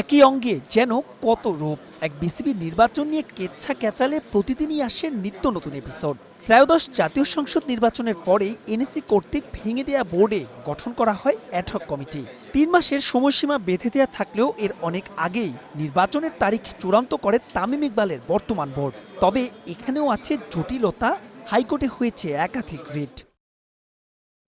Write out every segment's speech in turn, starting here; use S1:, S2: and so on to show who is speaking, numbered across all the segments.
S1: একই অঙ্গে যেন কত রূপ, এক বিসিবি নির্বাচন নিয়ে কেচ্ছা ক্যাচালে প্রতিদিনই আসে নিত্য নতুন এপিসোড। ত্রয়োদশ জাতীয় সংসদ নির্বাচনের পরেই এনএসসি কর্তৃক ভেঙে দেয়া বোর্ডে গঠন করা হয় অ্যাডহক কমিটি। ৩ মাসের সময়সীমা বেঁধে দেয়া থাকলেও এর অনেক আগেই নির্বাচনের তারিখ চূড়ান্ত করে তামিম ইকবালের বর্তমান বোর্ড। তবে এখানেও আছে জটিলতা, হাইকোর্টে হয়েছে একাধিক রিট।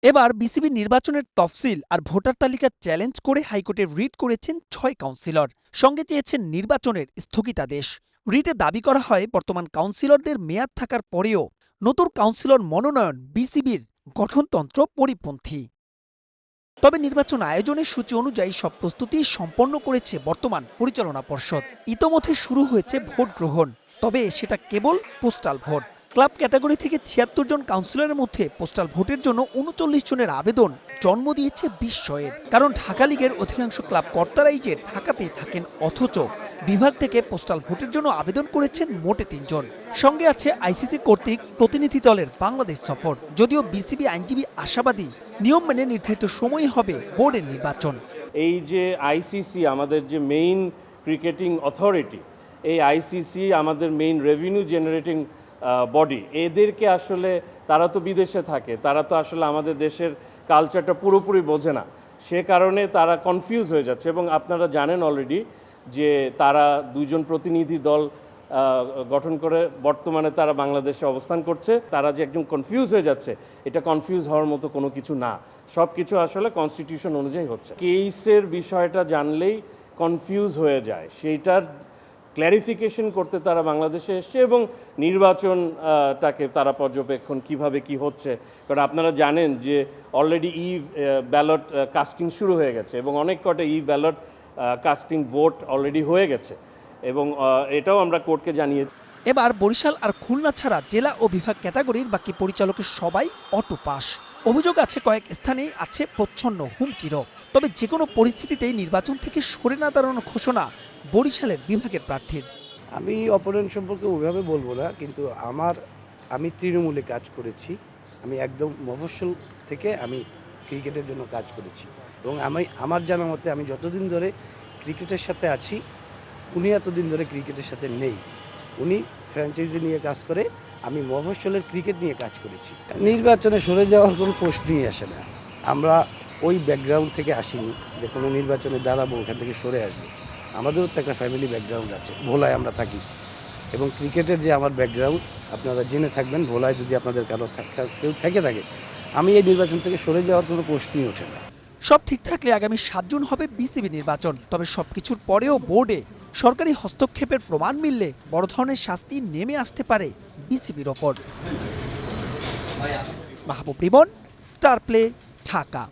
S1: এবার বিসিবি নির্বাচনের তফসিল আর ভোটার তালিকা চ্যালেঞ্জ করে হাইকোর্টে রিট করেছেন ৬ কাউন্সিলর, সঙ্গে চেয়েছেন নির্বাচনের স্থগিতাদেশ। রিটে দাবি করা হয় বর্তমান কাউন্সিলরদের মেয়াদ থাকার পরেও নতুন কাউন্সিলর মনোনয়ন বিসিবির গঠনতন্ত্র পরিপন্থী। তবে নির্বাচন আয়োজনের সূচি অনুযায়ী সব প্রস্তুতি সম্পন্ন করেছে বর্তমান পরিচালনা পর্ষদ। ইতোমধ্যে শুরু হয়েছে ভোট গ্রহণ, তবে সেটা কেবল পোস্টাল ভোট। ক্লাব ক্যাটাগরি থেকে ৭৬ জন কাউন্সিলরের মধ্যে পোস্টাল ভোটের জন্য ৩৯ জনের আবেদন জন্ম দিয়েছে বিস্ময়ের। কারণ ঢাকা লিগের অধিকাংশ ক্লাব কর্তারাই যে ঢাকাতেই থাকেন, অথচ বিভাগ থেকে পোস্টাল ভোটের জন্য আবেদন করেছেন মোটে ৩ জন। সঙ্গে আছে আইসিসি কর্তৃক প্রতিনিধি দলের বাংলাদেশ সফর। যদিও বিসিবি আইনজীবী আশাবাদী নিয়ম মেনে নির্ধারিত সময় হবে বোর্ডের নির্বাচন।
S2: এই যে আইসিসি আমাদের যে মেইন ক্রিকেটিং অথরিটি, এই আইসিসি আমাদের মেইন রেভিনিউ জেনারেটিং বডি, এদেরকে আসলে তারা তো বিদেশে থাকে, তারা তো আসলে আমাদের দেশের কালচারটা পুরোপুরি বোঝে না। সে কারণে তারা কনফিউজ হয়ে যাচ্ছে। এবং আপনারা জানেন অলরেডি যে তারা 2 জন প্রতিনিধি দল গঠন করে বর্তমানে তারা বাংলাদেশে অবস্থান করছে। তারা যে একদম কনফিউজ হয়ে যাচ্ছে, এটা কনফিউজ হওয়ার মতো কোনো কিছু না। সব কিছু আসলে কনস্টিটিউশন অনুযায়ী হচ্ছে। কেসের বিষয়টা জানলেই কনফিউজ হয়ে যায়, সেইটার ক্ল্যারিফিকেশন করতে তারা বাংলাদেশে এসছে এবং নির্বাচনটাকে তারা পর্যবেক্ষণ কিভাবে কি হচ্ছে। কারণ আপনারা জানেন যে অলরেডি ব্যালট কাস্টিং শুরু হয়ে গেছে এবং অনেক কটা ব্যালট কাস্টিং ভোট অলরেডি হয়ে গেছে এবং এটাও আমরা কোর্টকে জানিয়ে।
S1: এবার বরিশাল আর খুলনা ছাড়া জেলা ও বিভাগ ক্যাটাগরির বাকি পরিচালকের সবাই অটো পাস। অভিযোগ আছে কয়েক স্থানেই আছে প্রচ্ছন্ন হুমকিরও। তবে যে কোনো পরিস্থিতিতেই নির্বাচন থেকে সরে না দাঁড়ানোর ঘোষণা বরিশালের বিভাগের প্রার্থীর।
S3: আমি অপোনেন্ট সম্পর্কে ওইভাবে বলবো না, কিন্তু আমি তৃণমূলে কাজ করেছি। আমি একদম মফস্বল থেকে আমি ক্রিকেটের জন্য কাজ করেছি এবং আমার জানা মতে আমি যতদিন ধরে ক্রিকেটের সাথে আছি, উনি এতদিন ধরে ক্রিকেটের সাথে নেই। উনি ফ্র্যাঞ্চাইজি নিয়ে কাজ করে, আমি মফস্বলের ক্রিকেট নিয়ে কাজ করেছি। নির্বাচনে সরে যাওয়ার কোনো প্রশ্নই আসে না। আমরা ওই ব্যাকগ্রাউন্ড থেকে আসিনি যে কোনো নির্বাচনে দাঁড়াবো, ওখান থেকে সরে আসবো। আমাদেরও তো একটা ফ্যামিলি ব্যাকগ্রাউন্ড আছে, ভোলায় আমরা থাকি এবং ক্রিকেটের যে আমার ব্যাকগ্রাউন্ড আপনারা জেনে থাকবেন। ভোলায় যদি আপনাদের কেউ থেকে থাকে, আমি এই নির্বাচন থেকে সরে যাওয়ার কোনো প্রশ্নই ওঠে না।
S1: সব ঠিক থাকলে আগামী ৭ জুন হবে বিসিবি নির্বাচন। তবে সবকিছুর পরেও বোর্ডে সরকারি হস্তক্ষেপের প্রমাণ মিললে বড় ধরনের শাস্তি নেমে আসতে পারে বিসিবির ওপর। মাহবুব রিমন, স্টার প্লে, ঢাকা।